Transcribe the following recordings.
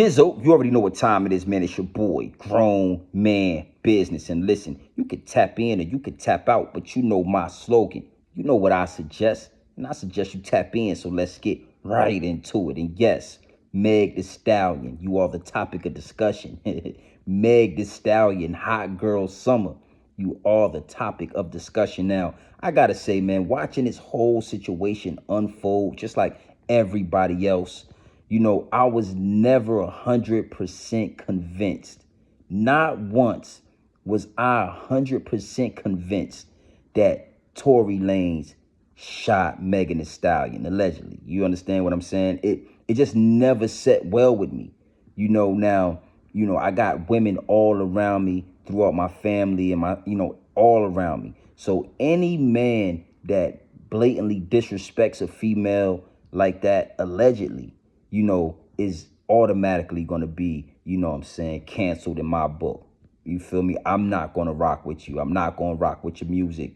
Gizzo, you already know what time it is, man. It's your boy, Grown Man Business. And listen, you could tap in or you could tap out, but you know my slogan. You know what I suggest. And I suggest you tap in, so let's get right into it. And yes, Meg the Stallion, you are the topic of discussion. Meg the Stallion, Hot Girl Summer, you are the topic of discussion. Now, I gotta say, man, watching this whole situation unfold, just like everybody else, I was never 100% convinced. Not once was I 100% convinced that Tory Lanze shot Megan Thee Stallion, allegedly. You understand what I'm saying? It just never set well with me. Now, I got women all around me throughout my family and all around me. So any man that blatantly disrespects a female like that, allegedly, is automatically going to be, what I'm saying, canceled in my book. You feel me? I'm not going to rock with you. I'm not going to rock with your music.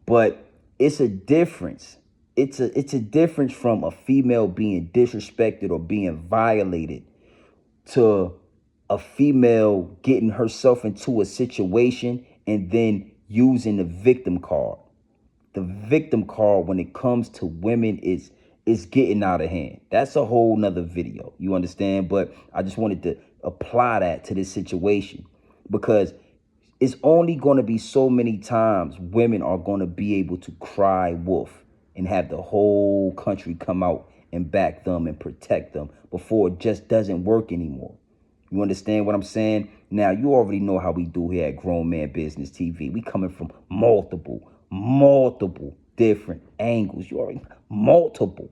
But it's a difference. It's a difference from a female being disrespected or being violated to a female getting herself into a situation and then using the victim card. The victim card when it comes to women is getting out of hand. That's a whole nother video. You understand? But I just wanted to apply that to this situation because it's only going to be so many times women are going to be able to cry wolf and have the whole country come out and back them and protect them before it just doesn't work anymore. You understand what I'm saying? Now, you already know how we do here at Grown Man Business TV. We coming from multiple different angles. You already multiple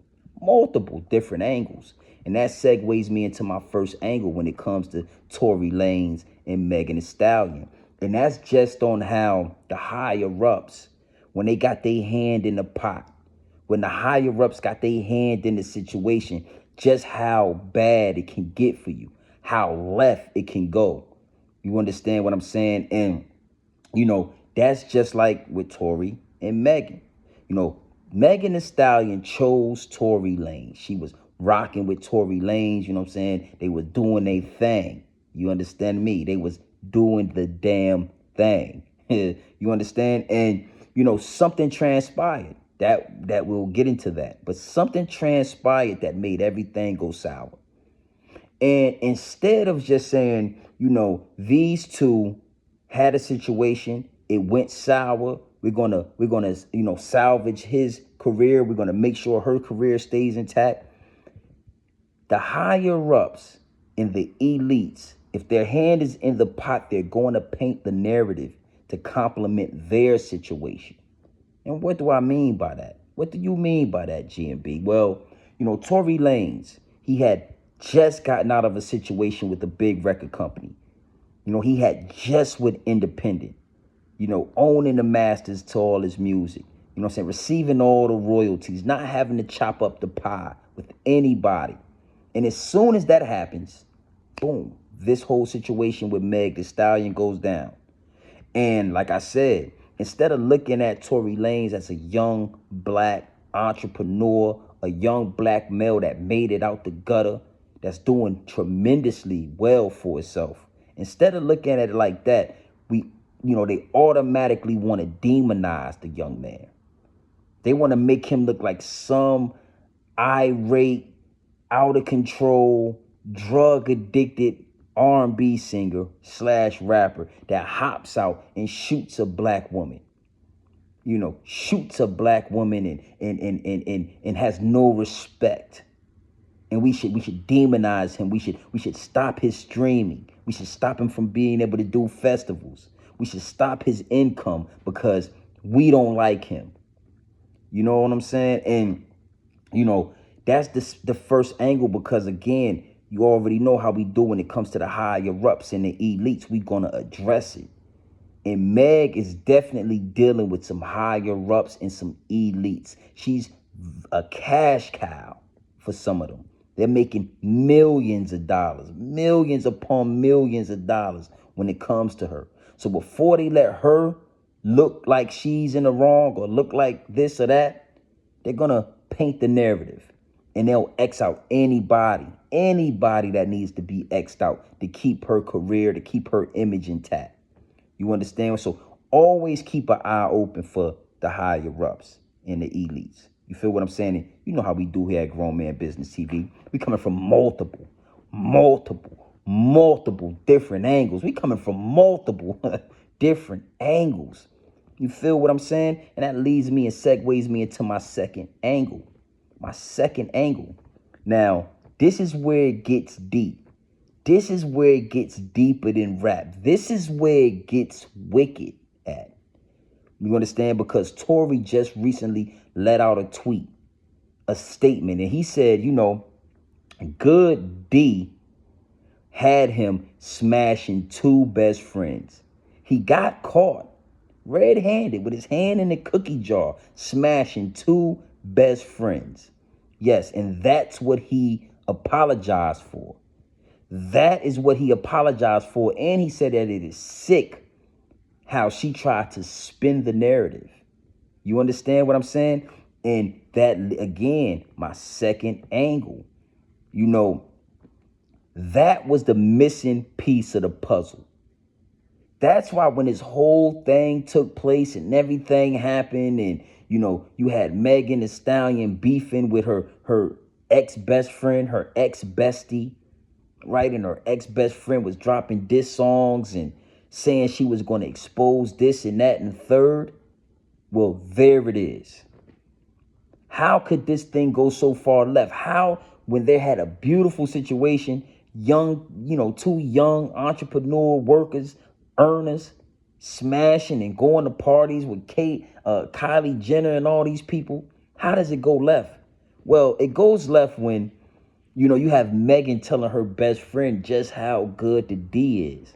different angles. And that segues me into my first angle when it comes to Tory Lanze and Megan Thee Stallion. And that's just on how the higher-ups, when they got their hand in the pot, when the higher-ups got their hand in the situation, just how bad it can get for you, how left it can go. You understand what I'm saying? And, that's just like with Tory and Megan. Megan Thee Stallion chose Tory Lanze. She was rocking with Tory Lanze, you know what I'm saying? They were doing their thing. You understand me? They was doing the damn thing. You understand? And, something transpired. That we'll get into that. But something transpired that made everything go sour. And instead of just saying, these two had a situation, it went sour. We're gonna, salvage his career. We're gonna make sure her career stays intact. The higher ups and the elites, if their hand is in the pot, they're going to paint the narrative to complement their situation. And what do I mean by that? What do you mean by that, GMB? Well, Tory Lanze, he had just gotten out of a situation with a big record company. He had just went independent, owning the masters to all his music. You know what I'm saying? Receiving all the royalties, not having to chop up the pie with anybody. And as soon as that happens, boom, this whole situation with Meg Thee Stallion goes down. And like I said, instead of looking at Tory Lanze as a young black entrepreneur, a young black male that made it out the gutter, that's doing tremendously well for itself, instead of looking at it like that, they automatically want to demonize the young man. They want to make him look like some irate, out of control, drug addicted R&B singer / rapper that hops out and shoots a black woman. Shoots a black woman and has no respect. And we should demonize him. We should stop his streaming. We should stop him from being able to do festivals. We should stop his income because we don't like him. You know what I'm saying? And that's the first angle, because again, you already know how we do when it comes to the higher ups and the elites. We're gonna address it. And Meg is definitely dealing with some higher ups and some elites. She's a cash cow for some of them. They're making millions of dollars, millions upon millions of dollars when it comes to her. So before they let her look like she's in the wrong or look like this or that, they're going to paint the narrative. And they'll X out anybody that needs to be X'd out to keep her career, to keep her image intact. You understand? So always keep an eye open for the higher ups and the elites. You feel what I'm saying? And you know how we do here at Grown Man Business TV. We coming from multiple different angles. We coming from multiple different angles. You feel what I'm saying? And that leads me and segues me into my second angle. My second angle. Now, this is where it gets deep. This is where it gets deeper than rap. This is where it gets wicked at. You understand? Because Tory just recently let out a tweet, a statement, and he said, you know, Good D had him smashing two best friends. He got caught red-handed with his hand in the cookie jar, smashing two best friends. Yes, and that's what he apologized for. That is what he apologized for. And he said that it is sick how she tried to spin the narrative. You understand what I'm saying? And that, again, my second angle. You know, that was the missing piece of the puzzle. That's why when this whole thing took place and everything happened, and you know, you had Megan Thee Stallion beefing with her ex-best friend, her ex-bestie, right? And her ex-best friend was dropping diss songs and saying she was going to expose this and that and third. Well, there it is. How could this thing go so far left? How, when they had a beautiful situation, young, you know, two young entrepreneur workers, earners, smashing and going to parties with Kylie Jenner and all these people, how does it go left? Well, it goes left when, you know, you have Megan telling her best friend just how good the D is.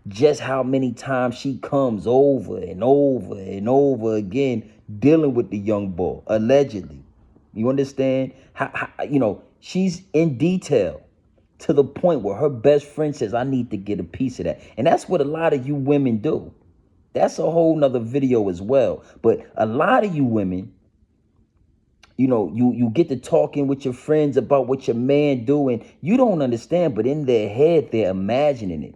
Just how many times she comes over and over and over again dealing with the young boy, allegedly. You understand? How, you know, she's in detail to the point where her best friend says, I need to get a piece of that. And that's what a lot of you women do. That's a whole nother video as well. But a lot of you women, you know, you get to talking with your friends about what your man doing. You don't understand, but in their head, they're imagining it.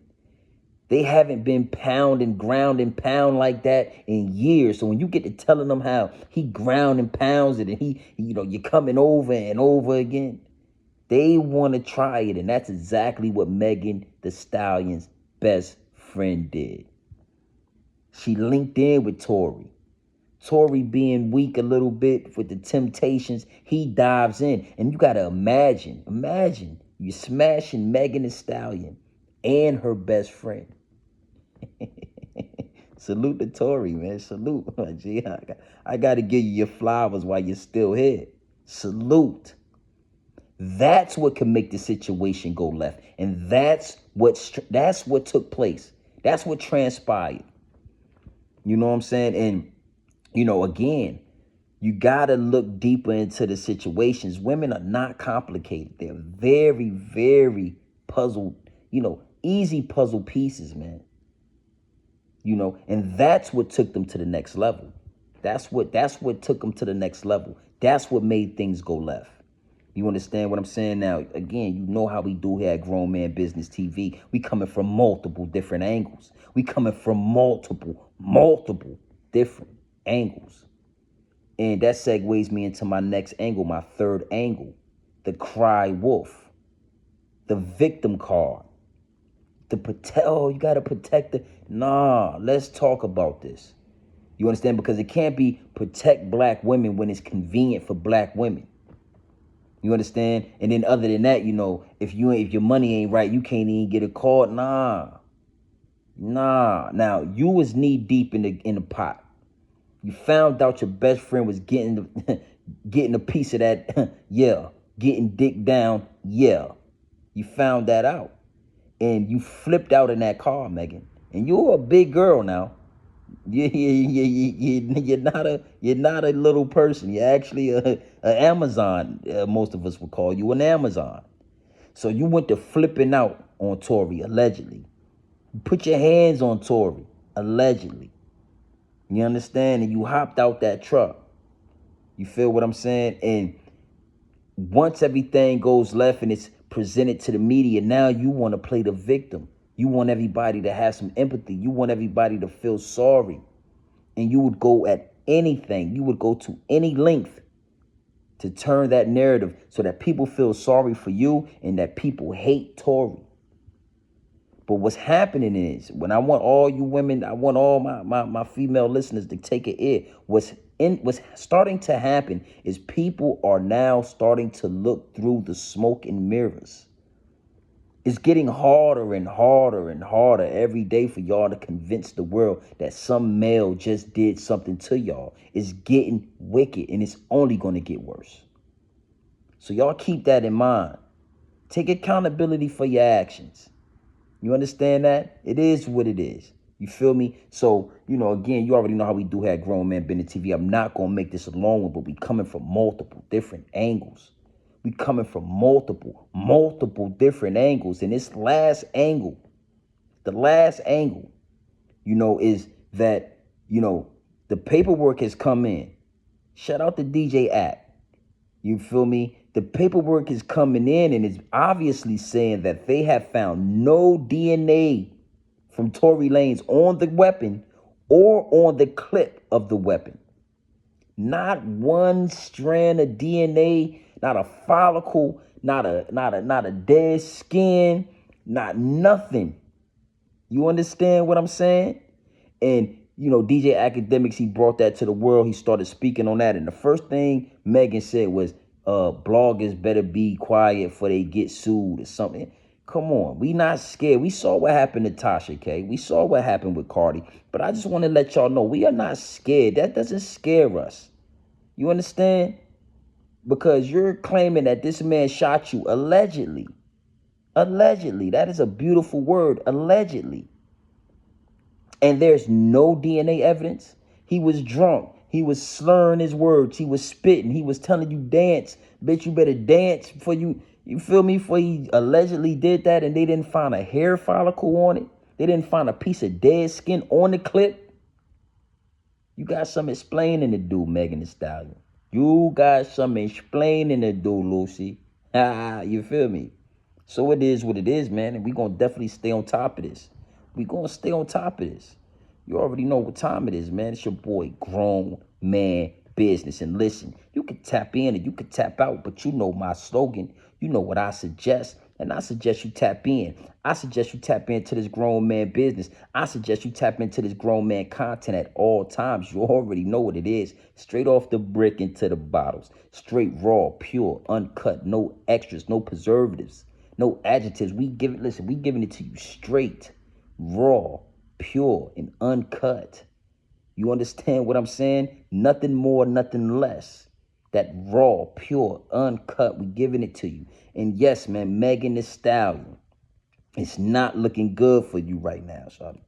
They haven't been pound and ground and pound like that in years. So when you get to telling them how he ground and pounds it and he, you know, you're coming over and over again, they want to try it. And that's exactly what Megan Thee Stallion's best friend did. She linked in with Tory. Tory being weak a little bit with the temptations, he dives in. And you got to imagine you smashing Megan Thee Stallion and her best friend. Salute to Tory, man. Salute. Gee, I got to give you your flowers while you're still here. Salute. That's what can make the situation go left. And that's what took place. That's what transpired. You know what I'm saying? And, you know, again, you got to look deeper into the situations. Women are not complicated. They're very, very puzzled, you know, easy puzzle pieces, man. You know, and that's what took them to the next level. That's what took them to the next level. That's what made things go left. You understand what I'm saying? Now, again, you know how we do here at Grown Man Business TV. We coming from multiple different angles. We coming from multiple different angles. And that segues me into my next angle, my third angle, the cry wolf, the victim card. You got to protect the... Nah, let's talk about this. You understand? Because it can't be protect black women when it's convenient for black women. You understand? And then other than that, you know, if your money ain't right, you can't even get a card. Nah. Now, you was knee deep in the pot. You found out your best friend was getting a piece of that. Yeah. Getting dick down. Yeah. You found that out. And you flipped out in that car, Megan. And you're a big girl now. You're not a little person. You're actually a Amazon. Most of us would call you an Amazon. So you went to flipping out on Tory, allegedly. You put your hands on Tory, allegedly. You understand? And you hopped out that truck. You feel what I'm saying? And once everything goes left and it's presented to the media, now you want to play the victim. You want everybody to have some empathy. You want everybody to feel sorry. And you would go at anything. You would go to any length to turn that narrative so that people feel sorry for you and that people hate Tory. But what's happening is, when I want all you women, I want all my female listeners to take it in. What's starting to happen is people are now starting to look through the smoke and mirrors. It's getting harder and harder and harder every day for y'all to convince the world that some male just did something to y'all. It's getting wicked, and it's only going to get worse. So y'all keep that in mind. Take accountability for your actions. You understand that? It is what it is. You feel me? So, again, you already know how we do have Grown Men Bending TV. I'm not going to make this a long one, but we coming from multiple different angles. We coming from multiple different angles. And this last angle, the last angle, is that, the paperwork has come in. Shout out to DJ Act. You feel me? The paperwork is coming in and it's obviously saying that they have found no DNA from Tory Lanze on the weapon or on the clip of the weapon. Not one strand of DNA, not a follicle, not a dead skin, not nothing. You understand what I'm saying? And DJ Academics, he brought that to the world. He started speaking on that. And the first thing Megan said was, bloggers better be quiet before they get sued or something. Come on, we not scared. We saw what happened to Tasha K. We saw what happened with Cardi. But I just want to let y'all know, we are not scared. That doesn't scare us. You understand? Because you're claiming that this man shot you allegedly. Allegedly. That is a beautiful word, allegedly. And there's no DNA evidence. He was drunk. He was slurring his words. He was spitting. He was telling you, dance. Bitch, you better dance before you feel me? Before he allegedly did that and they didn't find a hair follicle on it. They didn't find a piece of dead skin on the clip. You got some explaining to do, Megan Thee Stallion. You got some explaining to do, Lucy. You feel me? So it is what it is, man. And we're going to definitely stay on top of this. We're going to stay on top of this. You already know what time it is, man. It's your boy, Grown Man Business. And listen, you can tap in and you can tap out, but you know my slogan. You know what I suggest. And I suggest you tap in. I suggest you tap into this grown man business. I suggest you tap into this grown man content at all times. You already know what it is. Straight off the brick into the bottles. Straight raw, pure, uncut, no extras, no preservatives, no adjectives. We giving it to you straight, raw, pure, and uncut. You understand what I'm saying? Nothing more, nothing less. That raw, pure, uncut, we giving it to you. And yes, man, Megan Thee Stallion, it's not looking good for you right now, shawty.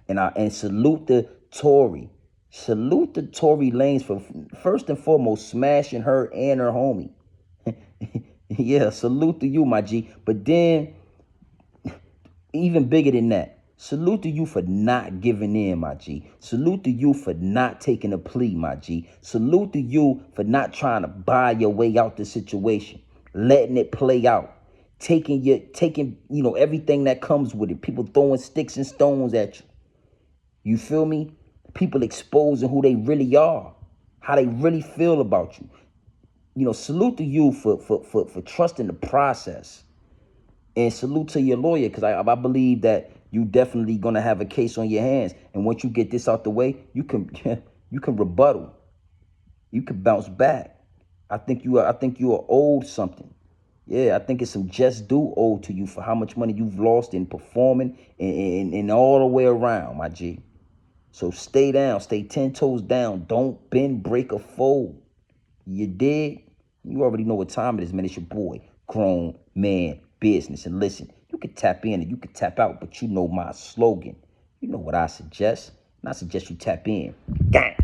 And salute to Tory. Salute to Tory Lanze for first and foremost smashing her and her homie. Yeah, salute to you, my G. But then, even bigger than that, salute to you for not giving in, my G. Salute to you for not taking a plea, my G. Salute to you for not trying to buy your way out the situation, letting it play out, taking everything that comes with it. People throwing sticks and stones at you. You feel me? People exposing who they really are, how they really feel about you. Salute to you for trusting the process. And salute to your lawyer, because I believe that you definitely gonna have a case on your hands. And once you get this out the way, you can rebuttal. You can bounce back. I think you are owed something. Yeah, I think it's some just due owed to you for how much money you've lost in performing and all the way around, my G. So stay down, stay 10 toes down. Don't bend, break, or fold. You dig? You already know what time it is, man. It's your boy, Grown Man Business. And listen, you can tap in and you can tap out, but you know my slogan. You know what I suggest. And I suggest you tap in. Gang.